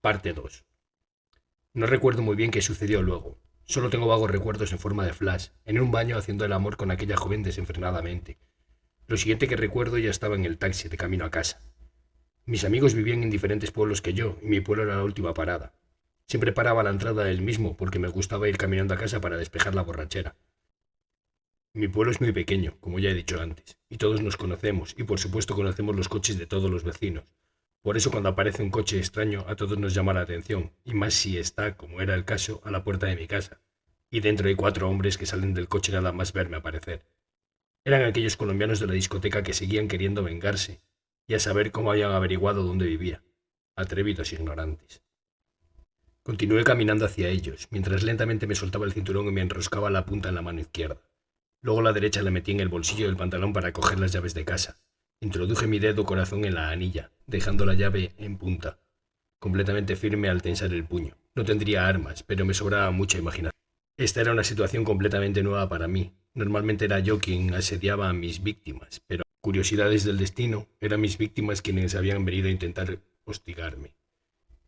Parte 2. No recuerdo muy bien qué sucedió luego. Solo tengo vagos recuerdos en forma de flash, en un baño haciendo el amor con aquella joven desenfrenadamente. Lo siguiente que recuerdo ya estaba en el taxi de camino a casa. Mis amigos vivían en diferentes pueblos que yo, y mi pueblo era la última parada. Siempre paraba a la entrada del mismo porque me gustaba ir caminando a casa para despejar la borrachera. Mi pueblo es muy pequeño, como ya he dicho antes, y todos nos conocemos, y por supuesto conocemos los coches de todos los vecinos. Por eso cuando aparece un coche extraño a todos nos llama la atención, y más si está, como era el caso, a la puerta de mi casa. Y dentro hay 4 hombres que salen del coche nada más verme aparecer. Eran aquellos colombianos de la discoteca que seguían queriendo vengarse, y a saber cómo habían averiguado dónde vivía. Atrevidos ignorantes. Continué caminando hacia ellos, mientras lentamente me soltaba el cinturón y me enroscaba la punta en la mano izquierda. Luego la derecha la metí en el bolsillo del pantalón para coger las llaves de casa. Introduje mi dedo corazón en la anilla, dejando la llave en punta, completamente firme al tensar el puño. No tendría armas, pero me sobraba mucha imaginación. Esta era una situación completamente nueva para mí. Normalmente era yo quien asediaba a mis víctimas, pero curiosidades del destino, eran mis víctimas quienes habían venido a intentar hostigarme.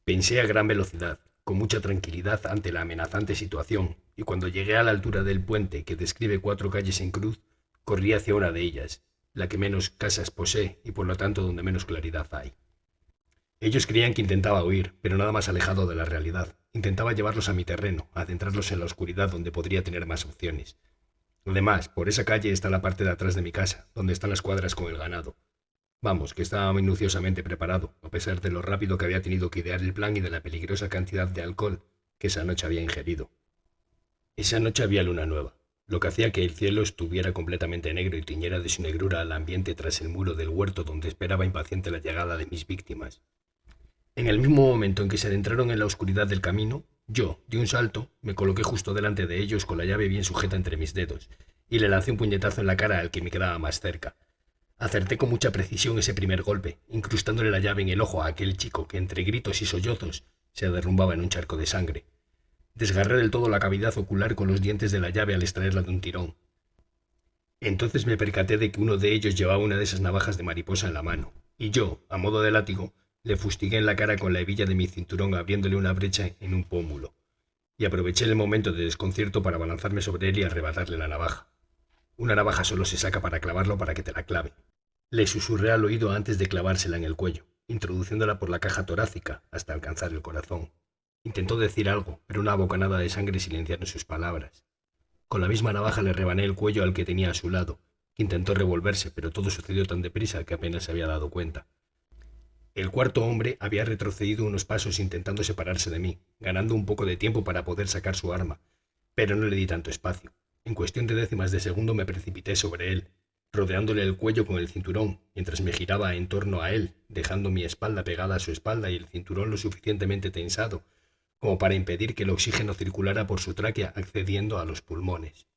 Pensé a gran velocidad, con mucha tranquilidad ante la amenazante situación, y cuando llegué a la altura del puente que describe 4 calles en cruz, corrí hacia una de ellas, la que menos casas posee y por lo tanto donde menos claridad hay. Ellos creían que intentaba huir, pero nada más alejado de la realidad. Intentaba llevarlos a mi terreno, adentrarlos en la oscuridad donde podría tener más opciones. Además, por esa calle está la parte de atrás de mi casa, donde están las cuadras con el ganado. Vamos, que estaba minuciosamente preparado, a pesar de lo rápido que había tenido que idear el plan y de la peligrosa cantidad de alcohol que esa noche había ingerido. Esa noche había luna nueva, lo que hacía que el cielo estuviera completamente negro y tiñera de su negrura al ambiente tras el muro del huerto donde esperaba impaciente la llegada de mis víctimas. En el mismo momento en que se adentraron en la oscuridad del camino, yo, de un salto, me coloqué justo delante de ellos con la llave bien sujeta entre mis dedos, y le lancé un puñetazo en la cara al que me quedaba más cerca. Acerté con mucha precisión ese primer golpe, incrustándole la llave en el ojo a aquel chico que entre gritos y sollozos se derrumbaba en un charco de sangre. Desgarré del todo la cavidad ocular con los dientes de la llave al extraerla de un tirón. Entonces me percaté de que uno de ellos llevaba una de esas navajas de mariposa en la mano, y yo, a modo de látigo, le fustigué en la cara con la hebilla de mi cinturón abriéndole una brecha en un pómulo, y aproveché el momento de desconcierto para abalanzarme sobre él y arrebatarle la navaja. Una navaja solo se saca para clavarlo para que te la clave. Le susurré al oído antes de clavársela en el cuello, introduciéndola por la caja torácica hasta alcanzar el corazón. Intentó decir algo, pero una bocanada de sangre silenciaron sus palabras. Con la misma navaja le rebané el cuello al que tenía a su lado, que intentó revolverse, pero todo sucedió tan deprisa que apenas se había dado cuenta. El 4 hombre había retrocedido unos pasos intentando separarse de mí, ganando un poco de tiempo para poder sacar su arma, pero no le di tanto espacio. En cuestión de décimas de segundo me precipité sobre él, rodeándole el cuello con el cinturón, mientras me giraba en torno a él, dejando mi espalda pegada a su espalda y el cinturón lo suficientemente tensado como para impedir que el oxígeno circulara por su tráquea accediendo a los pulmones.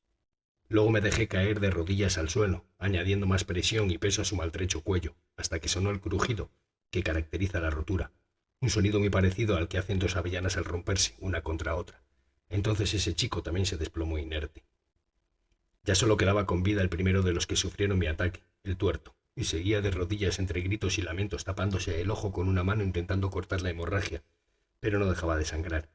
Luego me dejé caer de rodillas al suelo, añadiendo más presión y peso a su maltrecho cuello, hasta que sonó el crujido que caracteriza la rotura, un sonido muy parecido al que hacen 2 avellanas al romperse una contra otra. Entonces ese chico también se desplomó inerte. Ya solo quedaba con vida el primero de los que sufrieron mi ataque, el tuerto, y seguía de rodillas entre gritos y lamentos tapándose el ojo con una mano intentando cortar la hemorragia, pero no dejaba de sangrar.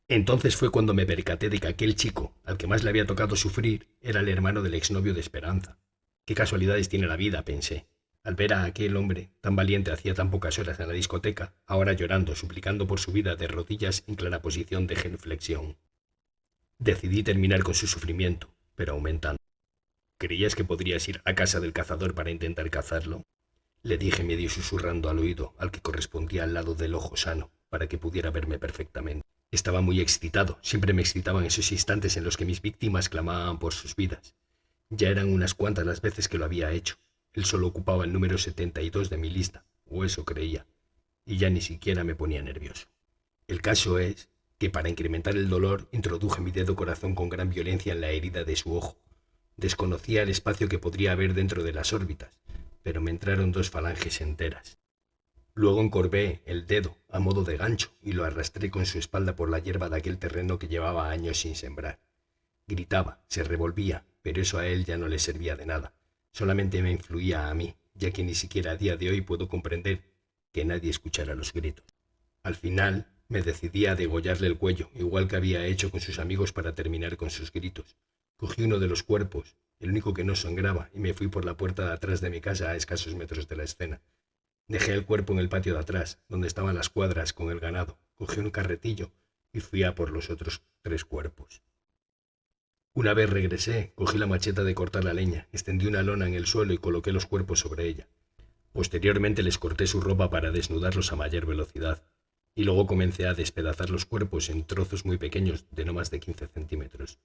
Entonces fue cuando me percaté de que aquel chico, al que más le había tocado sufrir, era el hermano del exnovio de Esperanza. Qué casualidades tiene la vida, pensé, al ver a aquel hombre tan valiente hacía tan pocas horas en la discoteca, ahora llorando, suplicando por su vida de rodillas en clara posición de genuflexión. Decidí terminar con su sufrimiento, pero aumentando. ¿Creías que podrías ir a casa del cazador para intentar cazarlo? Le dije medio susurrando al oído al que correspondía al lado del ojo sano, para que pudiera verme perfectamente. Estaba muy excitado, siempre me excitaban esos instantes en los que mis víctimas clamaban por sus vidas. Ya eran unas cuantas las veces que lo había hecho. Él solo ocupaba el número 72 de mi lista, o eso creía, y ya ni siquiera me ponía nervioso. El caso es que para incrementar el dolor introduje mi dedo corazón con gran violencia en la herida de su ojo. Desconocía el espacio que podría haber dentro de las órbitas, pero me entraron 2 falanges enteras. Luego encorvé el dedo a modo de gancho y lo arrastré con su espalda por la hierba de aquel terreno que llevaba años sin sembrar. Gritaba, se revolvía, pero eso a él ya no le servía de nada. Solamente me influía a mí, ya que ni siquiera a día de hoy puedo comprender que nadie escuchara los gritos. Al final me decidí a degollarle el cuello, igual que había hecho con sus amigos para terminar con sus gritos. Cogí uno de los cuerpos, el único que no sangraba, y me fui por la puerta de atrás de mi casa a escasos metros de la escena. Dejé el cuerpo en el patio de atrás, donde estaban las cuadras con el ganado. Cogí un carretillo y fui a por los otros 3 cuerpos. Una vez regresé, cogí la macheta de cortar la leña, extendí una lona en el suelo y coloqué los cuerpos sobre ella. Posteriormente les corté su ropa para desnudarlos a mayor velocidad, y luego comencé a despedazar los cuerpos en trozos muy pequeños de no más de 15 centímetros.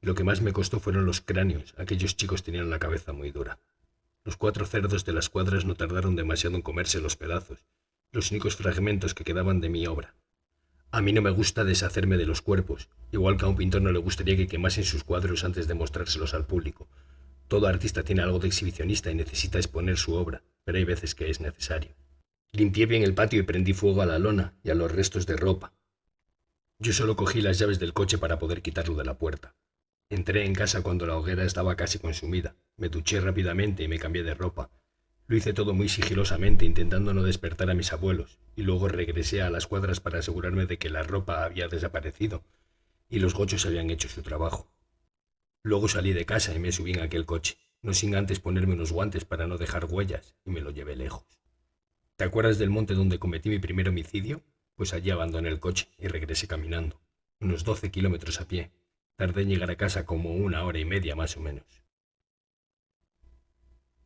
Lo que más me costó fueron los cráneos, aquellos chicos tenían la cabeza muy dura. Los 4 cerdos de las cuadras no tardaron demasiado en comerse los pedazos, los únicos fragmentos que quedaban de mi obra. A mí no me gusta deshacerme de los cuerpos, igual que a un pintor no le gustaría que quemasen sus cuadros antes de mostrárselos al público. Todo artista tiene algo de exhibicionista y necesita exponer su obra, pero hay veces que es necesario. Limpié bien el patio y prendí fuego a la lona y a los restos de ropa. Yo solo cogí las llaves del coche para poder quitarlo de la puerta. Entré en casa cuando la hoguera estaba casi consumida. Me duché rápidamente y me cambié de ropa. Lo hice todo muy sigilosamente, intentando no despertar a mis abuelos, y luego regresé a las cuadras para asegurarme de que la ropa había desaparecido y los gochos habían hecho su trabajo. Luego salí de casa y me subí en aquel coche, no sin antes ponerme unos guantes para no dejar huellas, y me lo llevé lejos. ¿Te acuerdas del monte donde cometí mi primer homicidio? Pues allí abandoné el coche y regresé caminando, unos 12 kilómetros a pie. Tardé en llegar a casa como 1 hora y media más o menos.